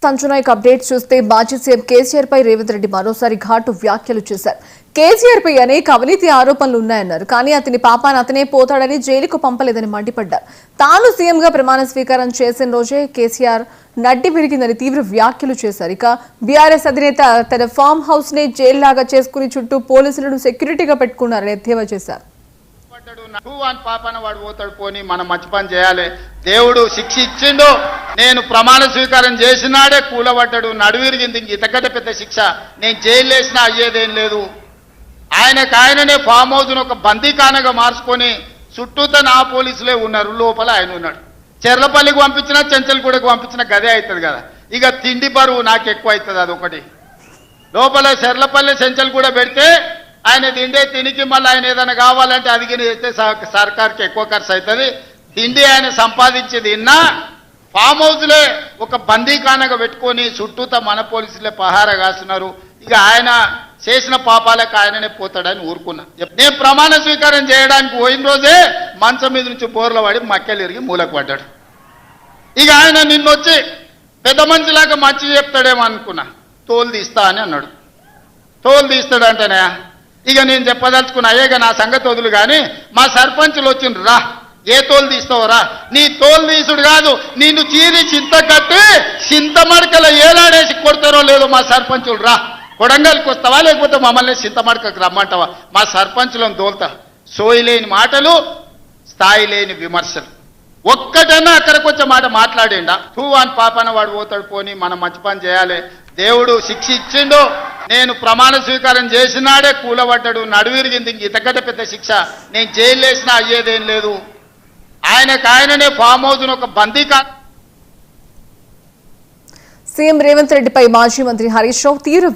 సంచునాయక్ update చూస్తే మాజీ CM KCR పై రేవంత్ రెడ్డి మరోసారి ఘాటు వ్యాఖ్యలు చేశారు. కేసీఆర్ పై అనేక అవినీతి ఆరోపణలు ఉన్నాయన్నారు. కానీ అతని పాపాన అతనే పోతాడని జైలుకు పంపలేదని మండిపడ్డారు. తాను సీఎంగా ప్రమాణ స్వీకారం చేసిన రోజే కేసీఆర్ నడ్డి విరిగిందని తీవ్ర వ్యాఖ్యలు చేశారు. ఇక బీఆర్ఎస్ అధినేత తన ఫామ్ హౌస్ నే జైల్లాగా చేసుకుని చుట్టూ పోలీసులను సెక్యూరిటీగా పెట్టుకున్నారని ఎద్దేవా చేశారు. పాపన వాడు పోతాడు పోని మనం మంచి పని చేయాలి. దేవుడు శిక్ష ఇచ్చిండు. నేను ప్రమాణ స్వీకారం చేసినాడే కూలబడ్డాడు, నడువిరిగింది. ఇంతకంటే పెద్ద శిక్ష నేను జైలు వేసినా అయ్యేదేం లేదు. ఆయననే ఫామ్ హౌస్ ఒక బందీఖానగా మార్చుకొని చుట్టూతో నా పోలీసులే ఉన్నారు, లోపల ఆయన ఉన్నాడు. చెర్లపల్లికి పంపించినా చెంచల్గూడకు పంపించినా గదే అవుతుంది కదా. ఇక తిండి బరువు నాకు ఎక్కువ అవుతుంది. అదొకటి లోపల చెర్లపల్లి చెంచల్గూడ పెడితే ఆయన తిండే తినికి మళ్ళీ ఆయన ఏదైనా కావాలంటే అది చేస్తే సర్కార్కి ఎక్కువ ఖర్చు అవుతుంది. తిండి ఆయన సంపాదించేది ఇన్నా ఫామ్ హౌస్లే ఒక బందీఖానగా పెట్టుకొని చుట్టూతో మన పోలీసులే పహారా కాస్తున్నారు. ఇక ఆయన చేసిన పాపాలకు ఆయననే పోతాడని ఊరుకున్నా. నేను ప్రమాణ స్వీకారం చేయడానికి పోయిన రోజే మంచం మీద నుంచి బోర్ల పడి మక్కెలు ఇరిగి మూలకు పడ్డాడు. ఇక ఆయన నిన్నొచ్చి పెద్ద మనిషిలాగా మంచి చెప్తాడేమో అనుకున్నా. తోలు తీస్తా అని అన్నాడు. తోలు తీస్తాడంటేనే ఇక నేను చెప్పదలుచుకున్నా, అయ్యేగా నా సంగతి వదులు కానీ మా సర్పంచులు వచ్చిండ్రు, రా ఏ తోలు తీస్తావరా, నీ తోలు తీసుడు కాదు నిన్ను చీరి చింత కట్టి చింతమడకల ఏలాడేసి కొడతారో లేదో మా సర్పంచులు, రా కొడంగల్కి వస్తావా లేకపోతే మమ్మల్ని చింతమడకకు రమ్మంటావా, మా సర్పంచులను దోల్తా. సోయి లేని మాటలు, స్థాయి లేని విమర్శలు. ఒక్కటన్నా అక్కడికి వచ్చే మాట మాట్లాడిండా? అని పాపన వాడు పోతాడు పోని మనం మంచి పని చేయాలి. దేవుడు శిక్ష ఇచ్చిండు. నేను ప్రమాణ స్వీకారం చేసినాడే కూలబడ్డాడు, నడువిరిగింది. ఇంతకంటే పెద్ద శిక్ష నేను జైలు వేసినా అయ్యేదేం లేదు. ఆయననే ఫామ్ హౌస్ ఒక బందీఖాన. సీఎం రేవంత్ రెడ్డిపై మాజీ మంత్రి హరీష్ రావు తీవ్ర